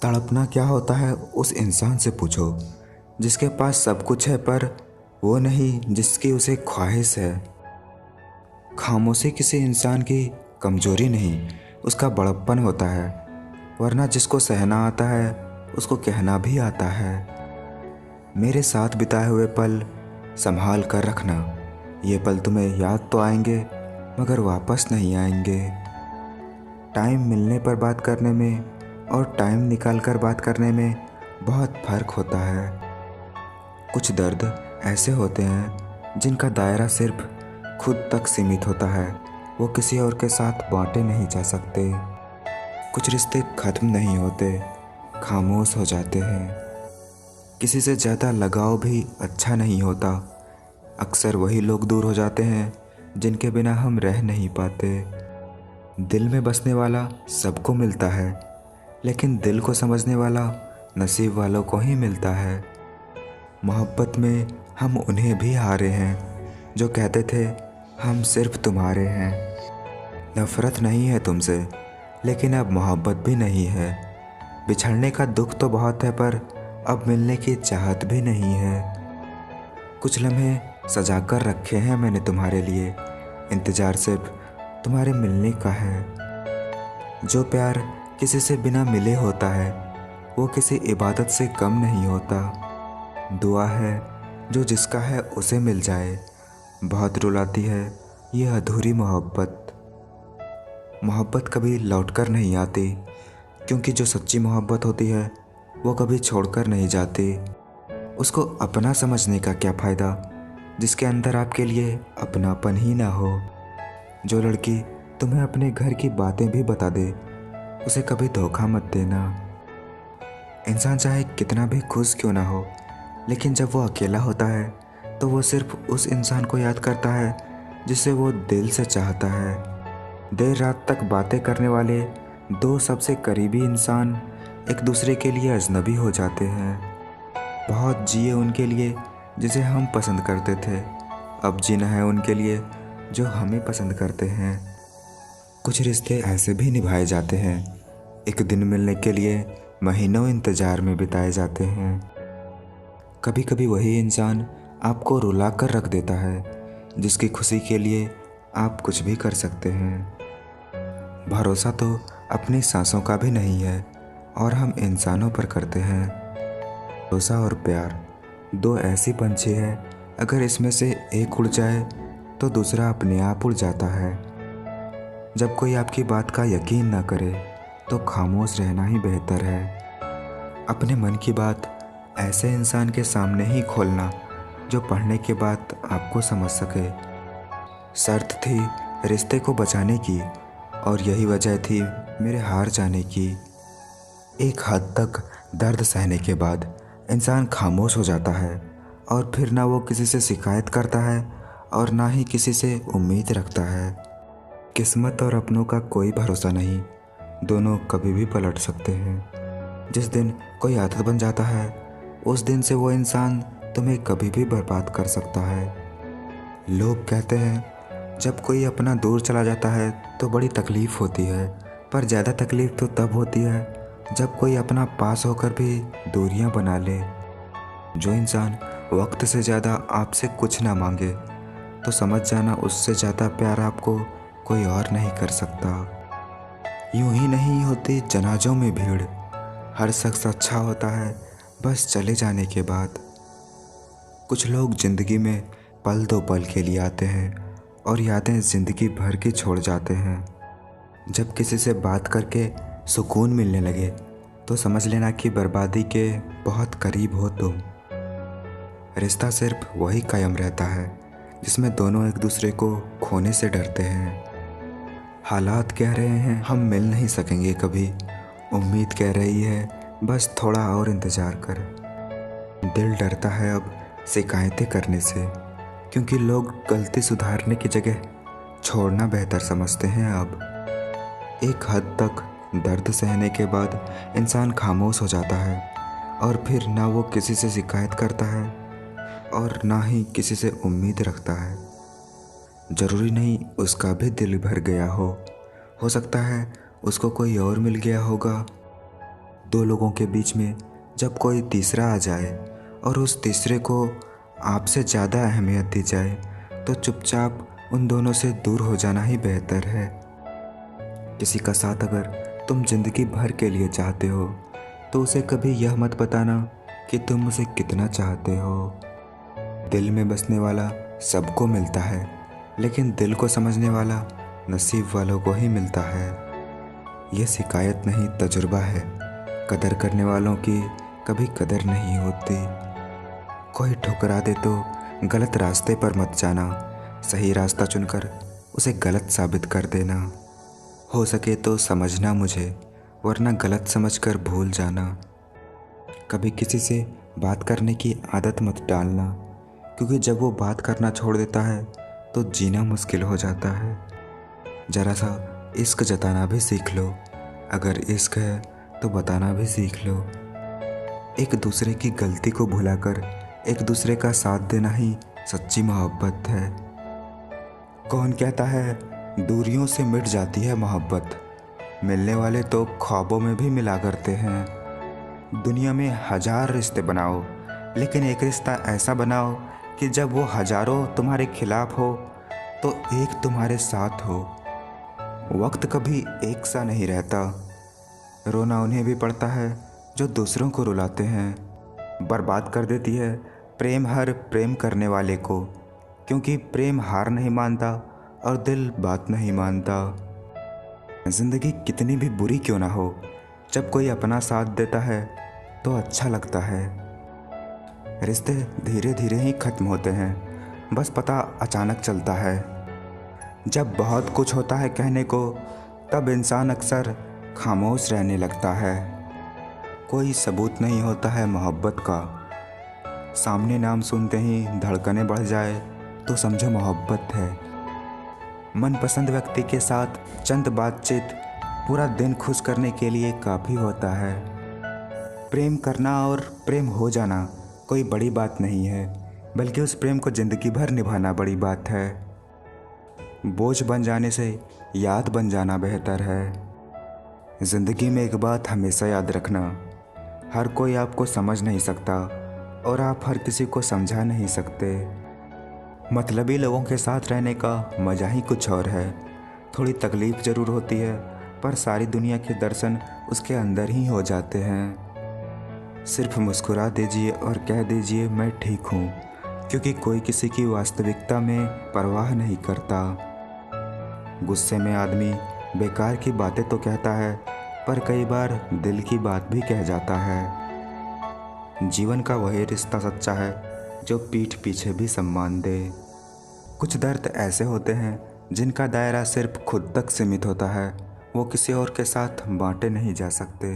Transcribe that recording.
तड़पना क्या होता है उस इंसान से पूछो जिसके पास सब कुछ है पर वो नहीं जिसकी उसे ख्वाहिश है। खामोशी किसी इंसान की कमजोरी नहीं, उसका बड़प्पन होता है। वरना जिसको सहना आता है उसको कहना भी आता है। मेरे साथ बिताए हुए पल संभाल कर रखना। ये पल तुम्हें याद तो आएंगे मगर वापस नहीं आएंगे। टाइम मिलने पर बात करने में और टाइम निकाल कर बात करने में बहुत फ़र्क होता है। कुछ दर्द ऐसे होते हैं जिनका दायरा सिर्फ खुद तक सीमित होता है, वो किसी और के साथ बांटे नहीं जा सकते। कुछ रिश्ते ख़त्म नहीं होते, खामोश हो जाते हैं। किसी से ज़्यादा लगाव भी अच्छा नहीं होता। अक्सर वही लोग दूर हो जाते हैं जिनके बिना हम रह नहीं पाते। दिल में बसने वाला सबको मिलता है, लेकिन दिल को समझने वाला नसीब वालों को ही मिलता है। मोहब्बत में हम उन्हें भी हारे हैं जो कहते थे हम सिर्फ तुम्हारे हैं। नफ़रत नहीं है तुमसे, लेकिन अब मोहब्बत भी नहीं है। बिछड़ने का दुख तो बहुत है पर अब मिलने की चाहत भी नहीं है। कुछ लम्हे सजा कर रखे हैं मैंने तुम्हारे लिए, इंतज़ार सिर्फ तुम्हारे मिलने का है। जो प्यार किसी से बिना मिले होता है वो किसी इबादत से कम नहीं होता। दुआ है जो जिसका है उसे मिल जाए। बहुत रुलाती है ये अधूरी मोहब्बत। मोहब्बत कभी लौटकर नहीं आती, क्योंकि जो सच्ची मोहब्बत होती है वो कभी छोड़कर नहीं जाती। उसको अपना समझने का क्या फ़ायदा जिसके अंदर आपके लिए अपनापन ही ना हो। जो लड़की तुम्हें अपने घर की बातें भी बता दे उसे कभी धोखा मत देना। इंसान चाहे कितना भी खुश क्यों ना हो, लेकिन जब वो अकेला होता है तो वो सिर्फ उस इंसान को याद करता है जिसे वो दिल से चाहता है। देर रात तक बातें करने वाले दो सबसे करीबी इंसान एक दूसरे के लिए अजनबी हो जाते हैं। बहुत जिए उनके लिए जिसे हम पसंद करते थे, अब जीना है उनके लिए जो हमें पसंद करते हैं। कुछ रिश्ते ऐसे भी निभाए जाते हैं, एक दिन मिलने के लिए महीनों इंतज़ार में बिताए जाते हैं। कभी कभी वही इंसान आपको रुला कर रख देता है जिसकी खुशी के लिए आप कुछ भी कर सकते हैं। भरोसा तो अपनी सांसों का भी नहीं है और हम इंसानों पर करते हैं। भरोसा और प्यार दो ऐसी पंछी है, अगर इसमें से एक उड़ जाए तो दूसरा अपने आप उड़ जाता है। जब कोई आपकी बात का यकीन ना करे तो खामोश रहना ही बेहतर है। अपने मन की बात ऐसे इंसान के सामने ही खोलना जो पढ़ने के बाद आपको समझ सके। शर्त थी रिश्ते को बचाने की और यही वजह थी मेरे हार जाने की। एक हद तक दर्द सहने के बाद इंसान खामोश हो जाता है और फिर ना वो किसी से शिकायत करता है और ना ही किसी से उम्मीद रखता है। किस्मत और अपनों का कोई भरोसा नहीं, दोनों कभी भी पलट सकते हैं। जिस दिन कोई आदत बन जाता है उस दिन से वो इंसान तुम्हें कभी भी बर्बाद कर सकता है। लोग कहते हैं जब कोई अपना दूर चला जाता है तो बड़ी तकलीफ़ होती है, पर ज़्यादा तकलीफ़ तो तब होती है जब कोई अपना पास होकर भी दूरियां बना ले। जो इंसान वक्त से ज़्यादा आपसे कुछ ना मांगे तो समझ जाना उससे ज़्यादा प्यार आपको कोई और नहीं कर सकता। यूं ही नहीं होती जनाजों में भीड़, हर शख्स अच्छा होता है बस चले जाने के बाद। कुछ लोग ज़िंदगी में पल दो पल के लिए आते हैं और यादें ज़िंदगी भर की छोड़ जाते हैं। जब किसी से बात करके सुकून मिलने लगे तो समझ लेना कि बर्बादी के बहुत करीब हो तुम। रिश्ता सिर्फ वही कायम रहता है जिसमें दोनों एक दूसरे को खोने से डरते हैं। हालात कह रहे हैं हम मिल नहीं सकेंगे कभी, उम्मीद कह रही है बस थोड़ा और इंतज़ार कर। दिल डरता है अब शिकायतें करने से, क्योंकि लोग गलती सुधारने की जगह छोड़ना बेहतर समझते हैं अब। एक हद तक दर्द सहने के बाद इंसान खामोश हो जाता है और फिर ना वो किसी से शिकायत करता है और ना ही किसी से उम्मीद रखता है। ज़रूरी नहीं उसका भी दिल भर गया हो सकता है उसको कोई और मिल गया होगा। दो लोगों के बीच में जब कोई तीसरा आ जाए और उस तीसरे को आपसे ज़्यादा अहमियत दी जाए तो चुपचाप उन दोनों से दूर हो जाना ही बेहतर है। किसी का साथ अगर तुम जिंदगी भर के लिए चाहते हो तो उसे कभी यह मत बताना कि तुम उसे कितना चाहते हो। दिल में बसने वाला सबको मिलता है, लेकिन दिल को समझने वाला नसीब वालों को ही मिलता है। यह शिकायत नहीं, तजुर्बा है। कदर करने वालों की कभी कदर नहीं होती। कोई ठुकरा दे तो गलत रास्ते पर मत जाना, सही रास्ता चुनकर उसे गलत साबित कर देना। हो सके तो समझना मुझे, वरना गलत समझकर भूल जाना। कभी किसी से बात करने की आदत मत डालना, क्योंकि जब वो बात करना छोड़ देता है तो जीना मुश्किल हो जाता है। जरा सा इश्क जताना भी सीख लो, अगर इश्क है तो बताना भी सीख लो। एक दूसरे की गलती को भुलाकर एक दूसरे का साथ देना ही सच्ची मोहब्बत है। कौन कहता है दूरियों से मिट जाती है मोहब्बत, मिलने वाले तो ख्वाबों में भी मिला करते हैं। दुनिया में 1000 रिश्ते बनाओ, लेकिन एक रिश्ता ऐसा बनाओ कि जब वो हजारों तुम्हारे खिलाफ हो तो एक तुम्हारे साथ हो। वक्त कभी एक सा नहीं रहता, रोना उन्हें भी पड़ता है जो दूसरों को रुलाते हैं। बर्बाद कर देती है प्रेम हर प्रेम करने वाले को, क्योंकि प्रेम हार नहीं मानता और दिल बात नहीं मानता। जिंदगी कितनी भी बुरी क्यों ना हो, जब कोई अपना साथ देता है तो अच्छा लगता है। रिश्ते धीरे धीरे ही खत्म होते हैं, बस पता अचानक चलता है। जब बहुत कुछ होता है कहने को, तब इंसान अक्सर खामोश रहने लगता है। कोई सबूत नहीं होता है मोहब्बत का, सामने नाम सुनते ही धड़कनें बढ़ जाए तो समझो मोहब्बत है। मनपसंद व्यक्ति के साथ चंद बातचीत पूरा दिन खुश करने के लिए काफ़ी होता है। प्रेम करना और प्रेम हो जाना कोई बड़ी बात नहीं है, बल्कि उस प्रेम को ज़िंदगी भर निभाना बड़ी बात है। बोझ बन जाने से याद बन जाना बेहतर है। ज़िंदगी में एक बात हमेशा याद रखना, हर कोई आपको समझ नहीं सकता और आप हर किसी को समझा नहीं सकते। मतलबी लोगों के साथ रहने का मज़ा ही कुछ और है। थोड़ी तकलीफ़ ज़रूर होती है, पर सारी दुनिया के दर्शन उसके अंदर ही हो जाते हैं। सिर्फ मुस्कुरा दीजिए और कह दीजिए मैं ठीक हूँ, क्योंकि कोई किसी की वास्तविकता में परवाह नहीं करता। गुस्से में आदमी बेकार की बातें तो कहता है, पर कई बार दिल की बात भी कह जाता है। जीवन का वही रिश्ता सच्चा है जो पीठ पीछे भी सम्मान दे। कुछ दर्द ऐसे होते हैं जिनका दायरा सिर्फ खुद तक सीमित होता है, वो किसी और के साथ बांटे नहीं जा सकते।